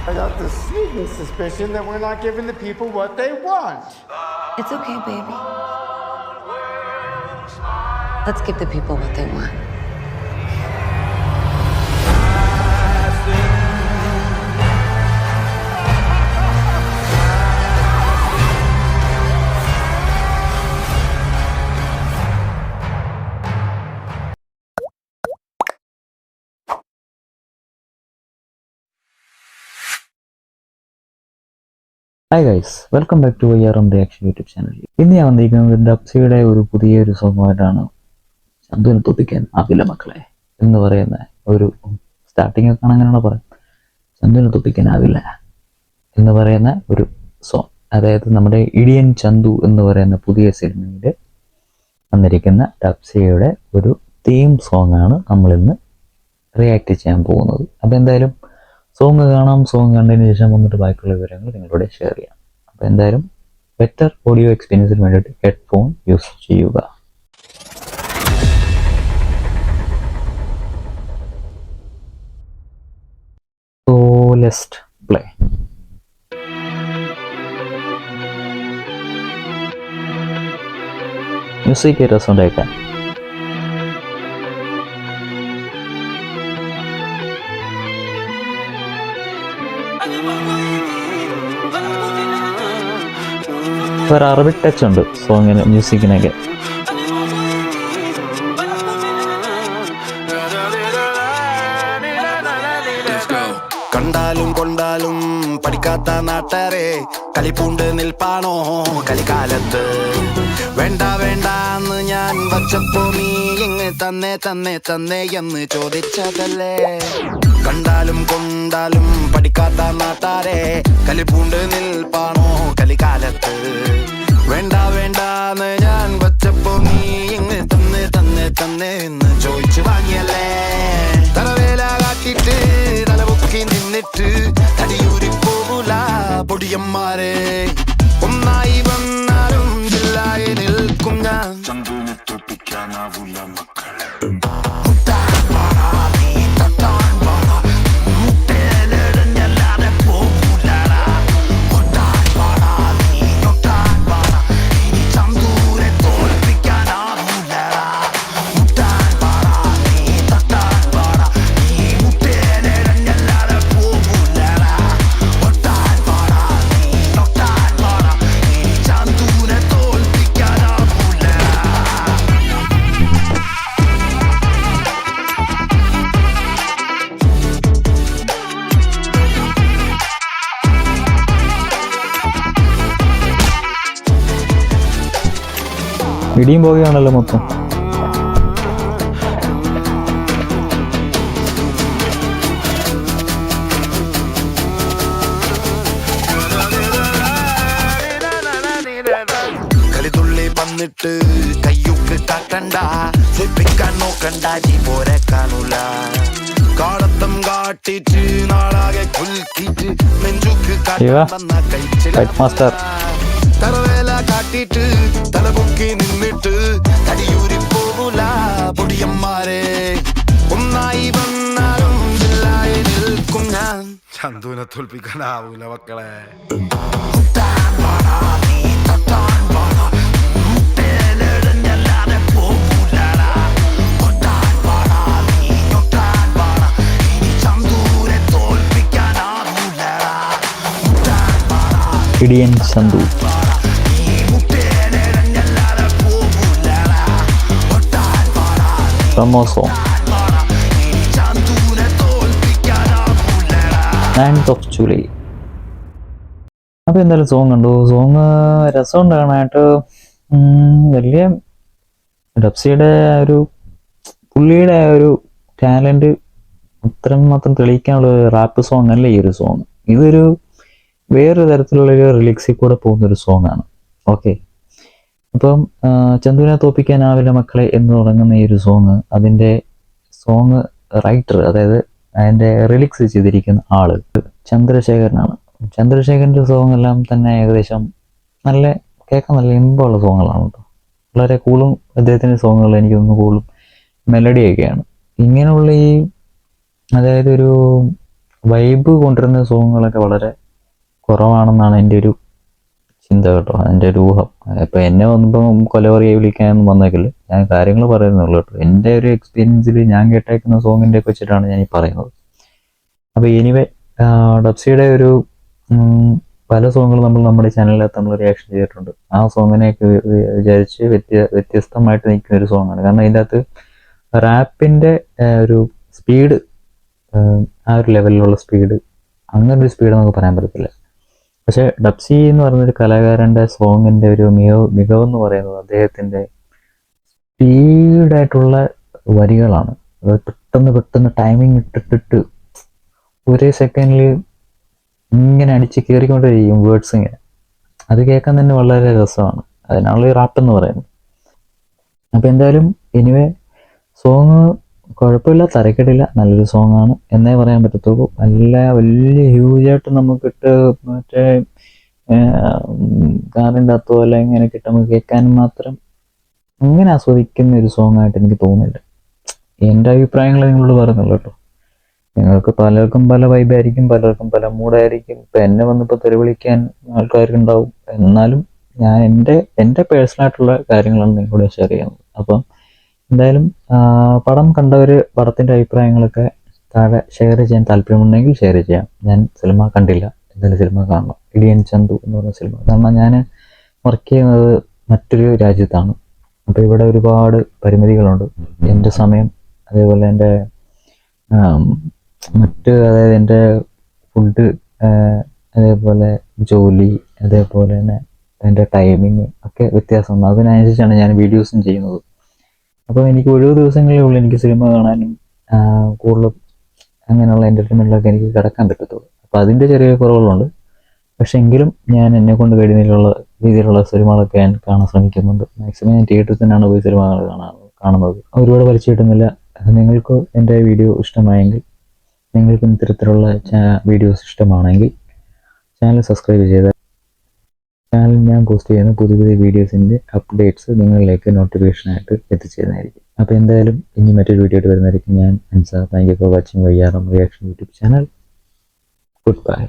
I got the sneaking suspicion that we're not giving the people what they want. It's okay, baby. Let's give the people what they want. Hi guys, welcome back to YRM reaction YouTube channel. ഇന്ന് ഞാൻ വന്നിരിക്കുന്നത് ഡബ്സിയുടെ ഒരു പുതിയൊരു സോങ്ങുമായിട്ടാണ്. ചന്തുവിനെ തോപ്പിക്കാൻ ആവില്ല മക്കളെ എന്ന് പറയുന്ന ഒരു സ്റ്റാർട്ടിങ് ഒക്കെ അങ്ങനെയാണോ പറയാം. ചന്തുവിനെ തോപ്പിക്കാൻ ആവില്ല എന്ന് പറയുന്ന ഒരു സോങ്, അതായത് നമ്മുടെ ഇടിയൻ ചന്തു എന്ന് പറയുന്ന പുതിയ സിനിമയിൽ വന്നിരിക്കുന്ന ഡബ്സിയുടെ ഒരു തീം സോങ് ആണ് നമ്മളിന്ന് റിയാക്ട് ചെയ്യാൻ പോകുന്നത്. അപ്പോൾ എന്തായാലും സോങ് കാണാം. സോങ് കണ്ടതിന് ശേഷം വന്നിട്ട് ബാക്കിയുള്ള വിവരങ്ങൾ നിങ്ങളോട് ഷെയർ ചെയ്യാം. അപ്പോൾ എന്തായാലും ബെറ്റർ ഓഡിയോ എക്സ്പീരിയൻസിന് വേണ്ടിയിട്ട് ഹെഡ്ഫോൺ യൂസ് ചെയ്യുക. So let's play. മ്യൂസിക് രസമുണ്ടാക്കാൻ ഒരു അറബിക് ടച്ച് ഉണ്ട് സോങ്ങിന്, മ്യൂസിക്കിനൊക്കെ. കണ്ടാലും കൊണ്ടാലും പഠിക്കാത്ത നാട്ടാരെ കളിപ്പൂണ്ട് നിൽപ്പാണോ കളിക്കാലത്ത്. വേണ്ട വേണ്ടാന്ന് ഞാൻ വച്ചപ്പോ നീ ഇങ്ങ് തന്നെ തന്നെ തന്നെ എന്ന് ചോദിച്ചതല്ലേ. കണ്ടാലും കൊണ്ടാലും പഠിക്കാത്ത നാട്ടാരെ കളിപ്പൂണ്ട് നിൽപ്പാണോ കളിക്കാലത്ത്. വേണ്ട വേണ്ടാന്ന് ഞാൻ വച്ചപ്പോ നീ ഇങ്ങ് തന്നെ തന്നെ തന്നെ എന്ന് ചോദിച്ചു വാങ്ങിയല്ലേ. തലവേല കാട്ടിട്ട് തലപൊക്കി നിന്നിട്ട് തടിയൂരി പോകൂല പൊടിയന്മാരെ. ഒന്നായി വന്നാലും ജില്ലായി നിൽക്കും ഞാൻ. ചന്തുവിനെ തോപ്പിക്കാനാവൂല മക്കളെ. ഇടിയും പോകുകയാണല്ലോ മൊത്തം. കളിതുള്ളി വന്നിട്ട് കയ്യൊക്കെ കാട്ടണ്ട, ശ്രദ്ധിക്കാൻ നോക്കണ്ട, നീ പോരെ കാണൂല. കാളത്തം കാട്ടിട്ട് നാളാകെ കുൽക്കിട്ട് നെഞ്ചുക്ക് കാട്ടുന്ന കഴിച്ചില്ല. തലവേല കാട്ടിട്ട് തലപൊക്കി നിന്നിട്ട് തടിയൂരി പോകൂല പൊടിയന്മാരെ. ഒന്നായി വന്നാലും ജില്ലായി നിൽക്കും ഞാൻ. ചന്തുവിനെ തോൽപ്പിക്കാനാവൂല മക്കളെ. Idiyan Chandhu. Song 9th of July. അപ്പോൾ എന്തായാലും സോങ് കണ്ടു. സോങ് രസമുണ്ട് കാണാനായിട്ട്. വലിയ ഡബ്സിയുടെ ഒരു പുള്ളിയുടെ ഒരു ടാലൻറ്റ് അത്രമാത്രം തെളിയിക്കാനുള്ള റാപ്പ് സോങ് അല്ല ഈ ഒരു സോങ്. ഇതൊരു വേറൊരു തരത്തിലുള്ളൊരു റിലിക്സിൽ കൂടെ പോകുന്നൊരു സോങ്ങാണ്. ഓക്കെ, അപ്പം ചന്തുവിനെ തോപ്പിക്കാനാവില്ല മക്കളെ എന്ന് തുടങ്ങുന്ന ഈ ഒരു സോങ്, അതിൻ്റെ സോങ് റൈറ്റർ, അതായത് അതിൻ്റെ റിലിക്സ് ചെയ്തിരിക്കുന്ന ആള് ചന്ദ്രശേഖരനാണ്. ചന്ദ്രശേഖരൻ്റെ സോങ് എല്ലാം തന്നെ ഏകദേശം നല്ല കേൾക്കാൻ നല്ല ഇമ്പമുള്ള സോങ്ങുകളാണ് കേട്ടോ. വളരെ കൂളും അദ്ദേഹത്തിൻ്റെ സോങ്ങുകൾ എനിക്ക് തോന്നുന്നു കൂളും മെലഡിയൊക്കെയാണ്. ഇങ്ങനെയുള്ള ഈ അതായത് ഒരു വൈബ് കൊണ്ടുവരുന്ന സോങ്ങുകളൊക്കെ വളരെ കുറവാണെന്നാണ് എൻ്റെ ഒരു ചിന്ത കേട്ടോ, എൻ്റെ ഒരു ഊഹം. ഇപ്പം എന്നെ വന്നിപ്പം കൊലവറിയെ വിളിക്കാനൊന്നും വന്നേക്കില്ല, ഞാൻ കാര്യങ്ങൾ പറയുന്നുള്ളൂ കേട്ടോ. എൻ്റെ ഒരു എക്സ്പീരിയൻസിൽ ഞാൻ കേട്ടേക്കുന്ന സോങ്ങിൻ്റെ ഒക്കെ വെച്ചിട്ടാണ് ഞാൻ ഈ പറയുന്നത്. അപ്പോൾ എനിവേ ഡബ്സിയുടെ ഒരു പല സോങ്ങുകൾ നമ്മുടെ ചാനലിനകത്ത് നമ്മൾ റിയാക്ഷൻ ചെയ്തിട്ടുണ്ട്. ആ സോങ്ങിനെയൊക്കെ വിചാരിച്ച് വ്യത്യസ്തമായിട്ട് നിൽക്കുന്ന ഒരു സോങ്ങാണ്. കാരണം ഇതിൻ്റെ അകത്ത് റാപ്പിൻ്റെ ഒരു സ്പീഡ്, ആ ഒരു ലെവലിലുള്ള സ്പീഡ്, അങ്ങനെ ഒരു സ്പീഡ് നമുക്ക് പറയാൻ പറ്റത്തില്ല. പക്ഷെ ഡബ്സി എന്ന് പറയുന്നൊരു കലാകാരൻ്റെ സോങ്ങിൻ്റെ ഒരു മികവെന്ന് പറയുന്നത് അദ്ദേഹത്തിൻ്റെ സ്പീഡായിട്ടുള്ള വരികളാണ്. അത് പെട്ടെന്ന് ടൈമിങ് ഇട്ടിട്ട് ഒരേ സെക്കൻഡിൽ ഇങ്ങനെ അടിച്ച് കയറിക്കൊണ്ടിരിക്കും വേർഡ്സ് ഇങ്ങനെ. അത് കേൾക്കാൻ തന്നെ വളരെ രസമാണ്. അതിനാണല്ലോ ഈ റാപ്പ് എന്ന് പറയുന്നത്. അപ്പോൾ എന്തായാലും എനിവേ സോങ് കുഴപ്പമില്ല, തരക്കേടില്ല, നല്ലൊരു സോങ്ങാണ് എന്നേ പറയാൻ പറ്റത്തുള്ളൂ. വലിയ ഹ്യൂജായിട്ട് നമുക്കിട്ട് മറ്റേ കാറിൻ്റെ അകത്തോ അല്ല ഇങ്ങനെ കിട്ടും നമുക്ക് കേൾക്കാൻ മാത്രം അങ്ങനെ ആസ്വദിക്കുന്ന ഒരു സോങ് ആയിട്ട് എനിക്ക് തോന്നുന്നില്ല. എൻ്റെ അഭിപ്രായങ്ങൾ നിങ്ങളോട് പറയുന്നുള്ളൂ കേട്ടോ. നിങ്ങൾക്ക് പലർക്കും പല വൈബായിരിക്കും, പലർക്കും പല മൂഡായിരിക്കും. ഇപ്പം എന്നെ വന്നിപ്പോൾ തെരുവിളിക്കാൻ ആൾക്കാർക്കുണ്ടാവും. എന്നാലും ഞാൻ എൻ്റെ പേഴ്സണലായിട്ടുള്ള കാര്യങ്ങളാണ് നിങ്ങളോട് ഷെയർ ചെയ്യുന്നത്. അപ്പം എന്തായാലും പടം കണ്ടവർ പടത്തിൻ്റെ അഭിപ്രായങ്ങളൊക്കെ താഴെ ഷെയർ ചെയ്യാൻ താല്പര്യമുണ്ടെങ്കിൽ ഷെയർ ചെയ്യാം. ഞാൻ സിനിമ കണ്ടില്ല, എന്തായാലും സിനിമ കാണണം. ഇടിയൻ ചന്തു എന്ന് പറയുന്ന സിനിമ. കാരണം ഞാൻ വർക്ക് ചെയ്യുന്നത് മറ്റൊരു രാജ്യത്താണ്. അപ്പോൾ ഇവിടെ ഒരുപാട് പരിമിതികളുണ്ട്. എൻ്റെ സമയം, അതേപോലെ എൻ്റെ അതായത് എൻ്റെ ഫുഡ്, അതേപോലെ ജോലി, അതേപോലെ തന്നെ എൻ്റെ ടൈമിങ് ഒക്കെ വ്യത്യാസമുണ്ട്. അതിനനുസരിച്ചാണ് ഞാൻ വീഡിയോസും ചെയ്യുന്നത്. അപ്പോൾ എനിക്ക് ഒഴിവ് ദിവസങ്ങളിലേ ഉള്ളൂ എനിക്ക് സിനിമ കാണാനും കൂടുതലും അങ്ങനെയുള്ള എൻ്റർടൈൻമെൻറ്റിലൊക്കെ എനിക്ക് കിടക്കാൻ പറ്റത്തുള്ളൂ. അപ്പോൾ അതിൻ്റെ ചെറിയ കുറവുകളുണ്ട്. പക്ഷെ എങ്കിലും ഞാൻ എന്നെക്കൊണ്ട് കഴിയുന്ന രീതിയിലുള്ള സിനിമകളൊക്കെ ഞാൻ കാണാൻ ശ്രമിക്കുന്നുണ്ട്. മാക്സിമം ഞാൻ തിയേറ്ററിൽ തന്നെയാണ് പോയി സിനിമകൾ കാണുന്നത്. ഒരുപാട് വലിച്ചു കിട്ടുന്നില്ല. നിങ്ങൾക്ക് എൻ്റെ വീഡിയോ ഇഷ്ടമായെങ്കിൽ, നിങ്ങൾക്ക് ഇത്തരത്തിലുള്ള വീഡിയോസ് ഇഷ്ടമാണെങ്കിൽ ചാനൽ സബ്സ്ക്രൈബ് ചെയ്താൽ ചാനൽ ഞാൻ പോസ്റ്റ് ചെയ്യുന്ന പുതിയ വീഡിയോസിൻ്റെ അപ്ഡേറ്റ്സ് നിങ്ങളിലേക്ക് നോട്ടിഫിക്കേഷനായിട്ട് എത്തിച്ചേരുന്നതായിരിക്കും. അപ്പോൾ എന്തായാലും ഇനി മറ്റൊരു വീഡിയോ ആയിട്ട് വരുന്നതായിരിക്കും. ഞാൻ Ansar. Thank you for watching YRM reaction YouTube channel. Good bye.